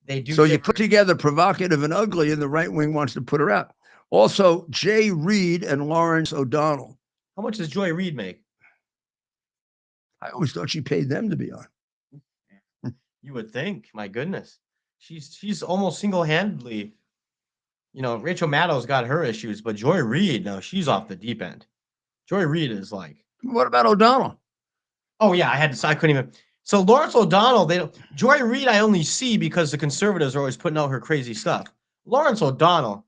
They do.
So you put together provocative and ugly, and the right wing wants to put her out. Also, Jay Reid and Lawrence O'Donnell.
How much does Joy Reid make?
I always thought she paid them to be on.
You would think, my goodness. She's almost single-handedly, Rachel Maddow's got her issues, but Joy Reid, no, she's off the deep end. Joy Reid is like,
What about O'Donnell?
oh yeah, I couldn't even. So Lawrence O'Donnell, Joy Reid I only see because the conservatives are always putting out her crazy stuff. Lawrence O'Donnell,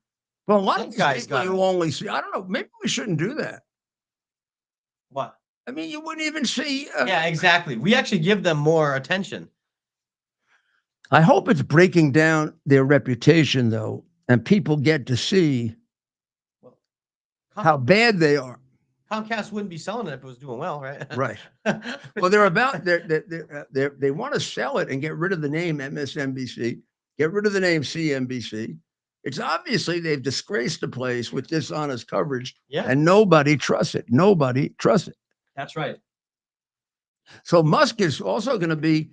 Well, a lot of
That
these
guy's
people
got
you only see. I don't know. Maybe we shouldn't do that.
what?
I mean, you wouldn't even see.
Yeah, exactly. We actually give them more attention.
I hope it's breaking down their reputation, though, and people get to see
Well,
how bad they are.
Comcast wouldn't be selling it if it was doing well, right?
Right. Well, they want to sell it and get rid of the name MSNBC, get rid of the name CNBC. It's obviously they've disgraced the place with dishonest coverage,
Yeah,
and nobody trusts it. Nobody trusts it.
that's right.
So Musk is also going to be,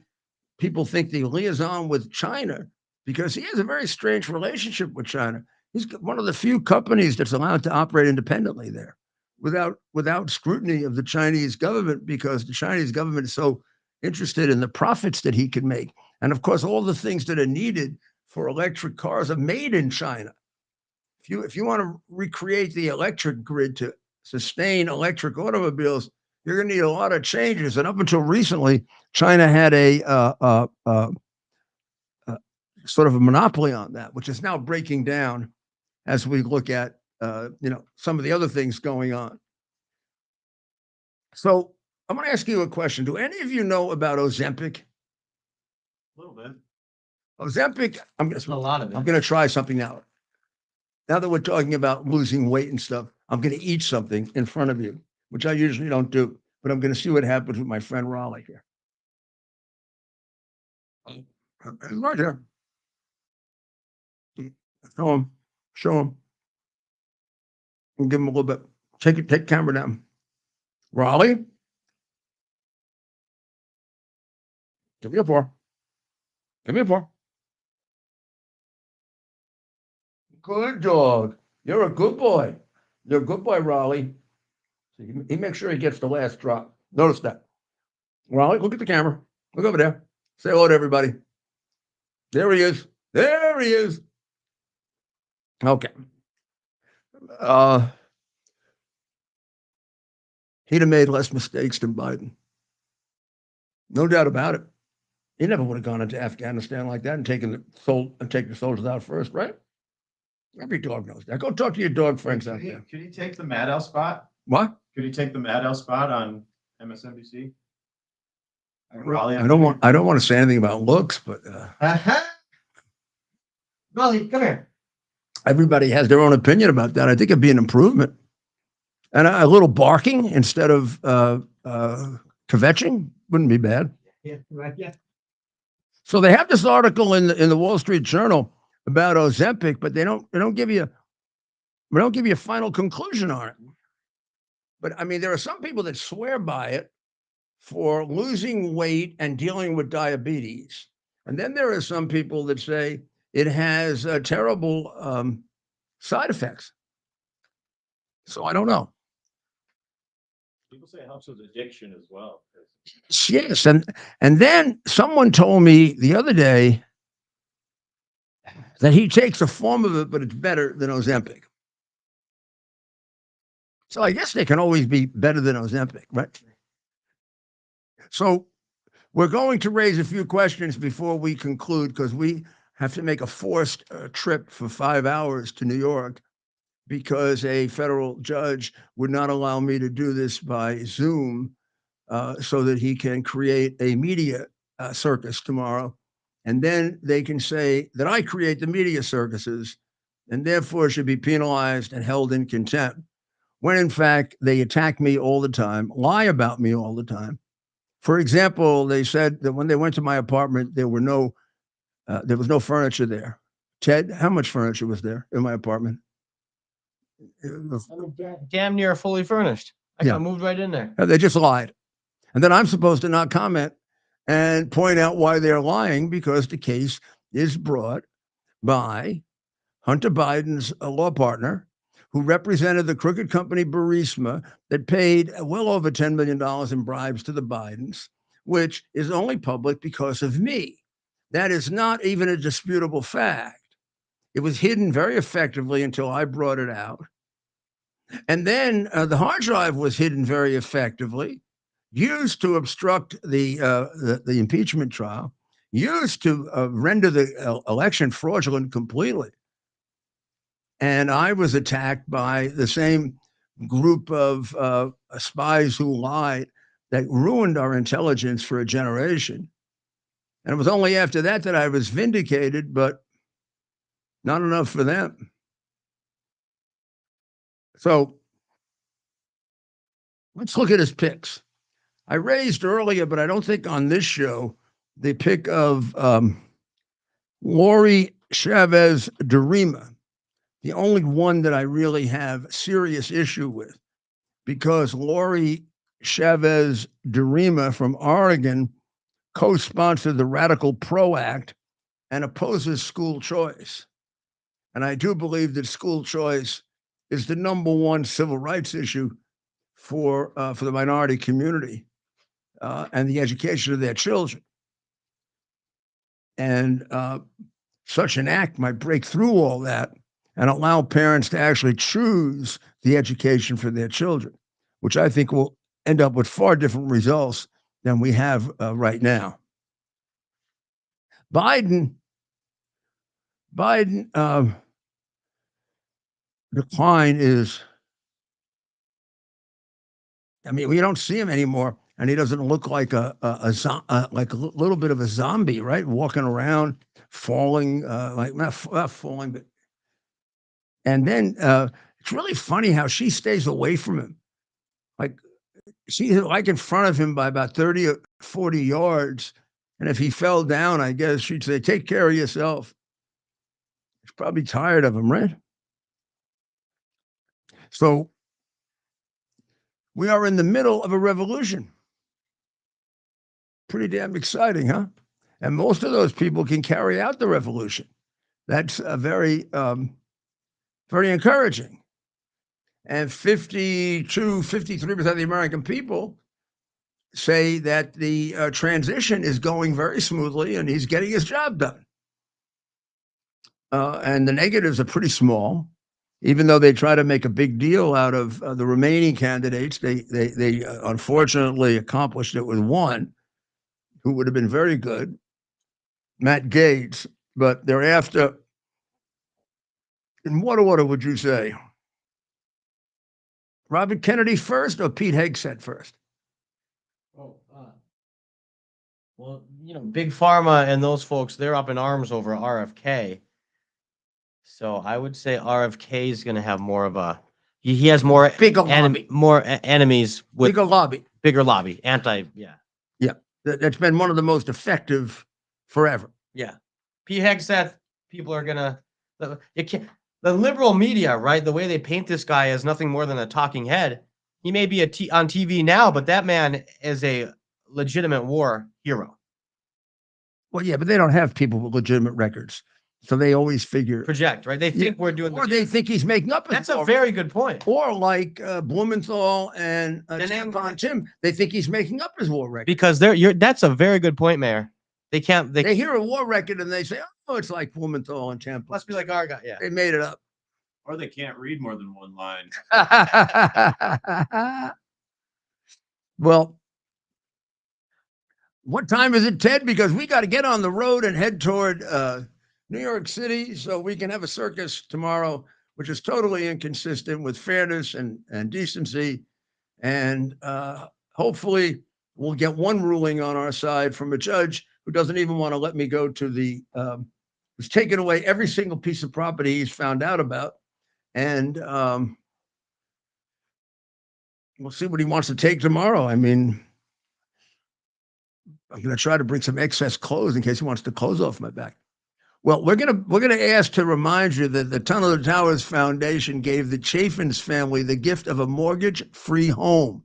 people think, the liaison with China because he has a very strange relationship with China. He's one of the few companies that's allowed to operate independently there without scrutiny of the Chinese government, because the Chinese government is so interested in the profits that he can make. And of course, all the things that are needed for electric cars are made in China. If you want to recreate the electric grid to sustain electric automobiles, you're going to need a lot of changes. And up until recently, China had a sort of a monopoly on that, which is now breaking down as we look at some of the other things going on. So I'm going to ask you a question. Do any of you know about Ozempic?
A little bit.
Ozempic, I'm
A lot of it.
going to try something now. Now that we're talking about losing weight and stuff, I'm going to eat something in front of you, which I usually don't do, but I'm going to see what happens with my friend Raleigh here. Right there. Show him. And give him a little bit. Take camera down. Raleigh. Give me a paw. Give me a paw. Good dog. You're a good boy. You're a good boy, Raleigh. So he makes sure he gets the last drop. Notice that. Raleigh, look at the camera. Look over there. Say hello to everybody. There he is. There he is. Okay. He'd have made less mistakes than Biden. No doubt about it. He never would have gone into Afghanistan like that and taken the soldiers out first, right? Every dog knows that. Go talk to your dog friends out there.
Could he take the Maddow spot?
What?
Could he take the Maddow spot on MSNBC?
I don't want to say anything about looks, but
Raleigh, come here.
everybody has their own opinion about that. I think it'd be an improvement. And a little barking instead of kvetching wouldn't be bad.
Yeah, right. Yeah.
So they have this article in the Wall Street Journal about Ozempic, but they don't give you a final conclusion on it. But I mean, there are some people that swear by it for losing weight and dealing with diabetes, and then there are some people that say it has terrible side effects. So I don't know.
People say it helps with addiction as well.
Yes, and then someone told me the other day that he takes a form of it, but it's better than Ozempic. So I guess they can always be better than Ozempic, right? So we're going to raise a few questions before we conclude, because we have to make a forced trip for 5 hours to New York, because a federal judge would not allow me to do this by Zoom, so that he can create a media circus tomorrow. And then they can say that I create the media circuses and therefore should be penalized and held in contempt, when in fact they attack me all the time, lie about me all the time. For example, they said that when they went to my apartment, there was no furniture there. Ted, how much furniture was there in my apartment?
Damn near fully furnished. I
Yeah.
moved right in there.
They just lied. And then I'm supposed to not comment and point out why they're lying, because the case is brought by Hunter Biden's law partner, who represented the crooked company Burisma that paid well over $10 million in bribes to the Bidens, which is only public because of me. That is not even a disputable fact. It was hidden very effectively until I brought it out. And then the hard drive was hidden very effectively, used to obstruct the impeachment trial, used to render the election fraudulent completely. And I was attacked by the same group of spies who lied that ruined our intelligence for a generation. And it was only after that that I was vindicated, but not enough for them. So let's look at his picks. I raised earlier, but I don't think on this show, the pick of Lori Chavez Durima, the only one that I really have serious issue with, because Lori Chavez Durima from Oregon co-sponsored the Radical Pro Act and opposes school choice. And I do believe that school choice is the number one civil rights issue for the minority community and the education of their children. And such an act might break through all that and allow parents to actually choose the education for their children, which I think will end up with far different results than we have right now. Biden decline is, I mean, we don't see him anymore, and he doesn't look like like a little bit of a zombie, right? Walking around, falling, like not falling, but. And then it's really funny how she stays away from him. Like she's like in front of him by about 30 or 40 yards. And if he fell down, I guess she'd say, take care of yourself. She's probably tired of him, right? So we are in the middle of a revolution. Pretty damn exciting, huh? And most of those people can carry out the revolution. That's a very encouraging. And 53% of the American people say that the transition is going very smoothly and he's getting his job done. And the negatives are pretty small. Even though they try to make a big deal out of the remaining candidates, they unfortunately accomplished it with one who would have been very good, Matt Gaetz. But they're after, in what order would you say? Robert Kennedy first or Pete Hegseth first?
Well, Big Pharma and those folks, they're up in arms over RFK. So I would say RFK is going to have more of a. He has more enemies with bigger lobby, yeah.
That's been one of the most effective forever.
Yeah, Pete Hegseth, people are gonna. The liberal media, right? The way they paint this guy as nothing more than a talking head. He may be on TV now, but that man is a legitimate war hero.
Well, yeah, but they don't have people with legitimate records. So they always figure
project, right? They think we're doing,
or they think he's making up.
That's a very good point.
Or like Blumenthal and Tim, they think he's making up his war record
because that's a very good point, Mayor. They can't.
They hear a war record and they say, "Oh, it's like Blumenthal and Tampa."
Must be like our guy. Yeah,
they made it up.
Or they can't read more than one line.
Well, what time is it, Ted? Because we got to get on the road and head toward New York City so we can have a circus tomorrow, which is totally inconsistent with fairness and decency. And hopefully we'll get one ruling on our side from a judge who doesn't even want to let me go to who's taken away every single piece of property he's found out about. And we'll see what he wants to take tomorrow. I mean, I'm going to try to bring some excess clothes in case he wants to clothes off my back. Well, we're gonna ask to remind you that the Tunnel to Towers Foundation gave the Chaffins family the gift of a mortgage-free home.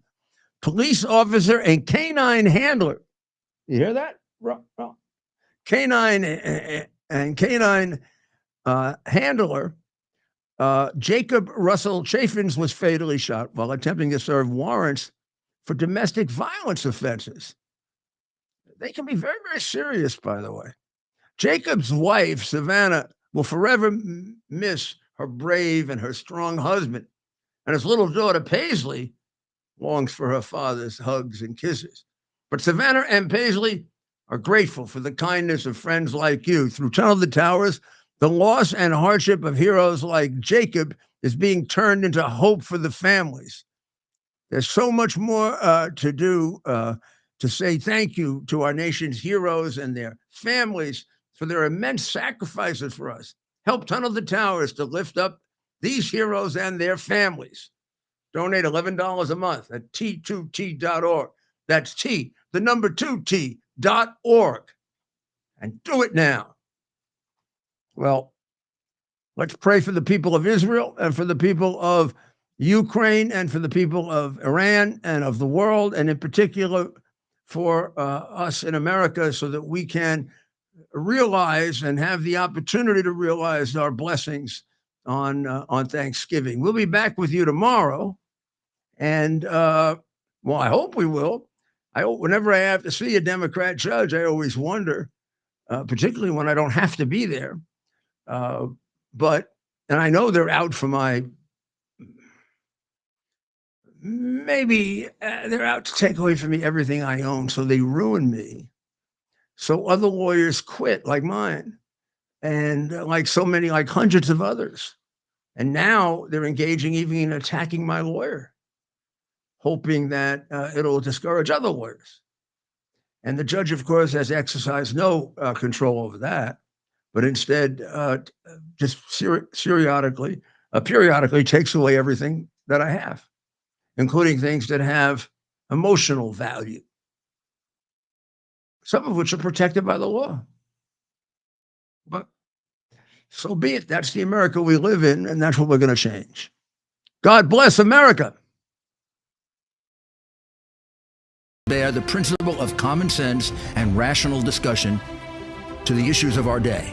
Police officer and canine handler. You hear that? Canine handler Jacob Russell Chaffins was fatally shot while attempting to serve warrants for domestic violence offenses. They can be very, very serious, by the way. Jacob's wife, Savannah, will forever miss her brave and her strong husband. And his little daughter, Paisley, longs for her father's hugs and kisses. But Savannah and Paisley are grateful for the kindness of friends like you. Through Tunnel of the Towers, the loss and hardship of heroes like Jacob is being turned into hope for the families. There's so much more to do to say thank you to our nation's heroes and their families for their immense sacrifices for us. Help Tunnel the Towers to lift up these heroes and their families. Donate $11 a month at t2t.org. That's the number 2t.org. And do it now. Well, let's pray for the people of Israel and for the people of Ukraine and for the people of Iran and of the world, and in particular for us in America, so that we can realize and have the opportunity to realize our blessings on Thanksgiving. We'll be back with you tomorrow, and I hope we will. I hope whenever I have to see a Democrat judge, I always wonder, particularly when I don't have to be there. And I know they're out for my. Maybe they're out to take away from me everything I own, so they ruin me. So other lawyers quit, like mine, and like so many, like hundreds of others. And now they're engaging even in attacking my lawyer, hoping that it'll discourage other lawyers. And the judge, of course, has exercised no control over that, but instead just periodically takes away everything that I have, including things that have emotional value, some of which are protected by the law. But so be it. That's the America we live in, and that's what we're going to change. God bless America.
Bear the principle of common sense and rational discussion to the issues of our day.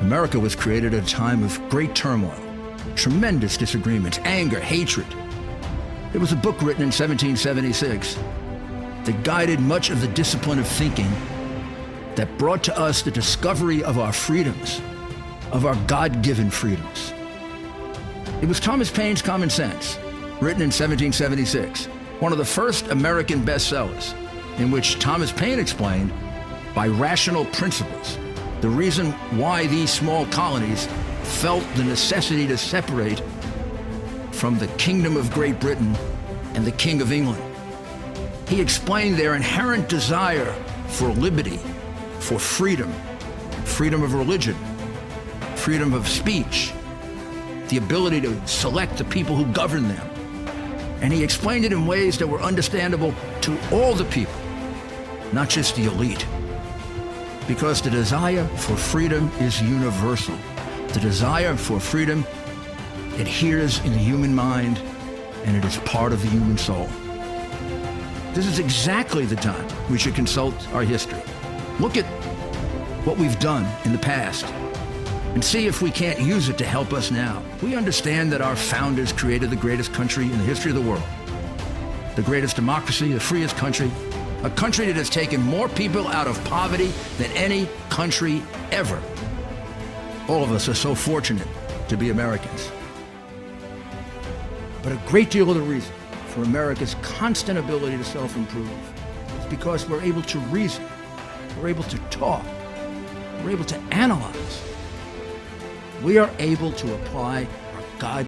America was created at a time of great turmoil, tremendous disagreements, anger, hatred. There was a book written in 1776 that guided much of the discipline of thinking that brought to us the discovery of our freedoms, of our God-given freedoms. It was Thomas Paine's Common Sense, written in 1776, one of the first American bestsellers, in which Thomas Paine explained, by rational principles, the reason why these small colonies felt the necessity to separate from the Kingdom of Great Britain and the King of England. He explained their inherent desire for liberty, for freedom, freedom of religion, freedom of speech, the ability to select the people who govern them. And he explained it in ways that were understandable to all the people, not just the elite. Because the desire for freedom is universal. The desire for freedom adheres in the human mind, and it is part of the human soul. This is exactly the time we should consult our history. Look at what we've done in the past and see if we can't use it to help us now. We understand that our founders created the greatest country in the history of the world, the greatest democracy, the freest country, a country that has taken more people out of poverty than any country ever. All of us are so fortunate to be Americans. But a great deal of the reason for America's constant ability to self-improve is because we're able to reason, we're able to talk, we're able to analyze. We are able to apply our God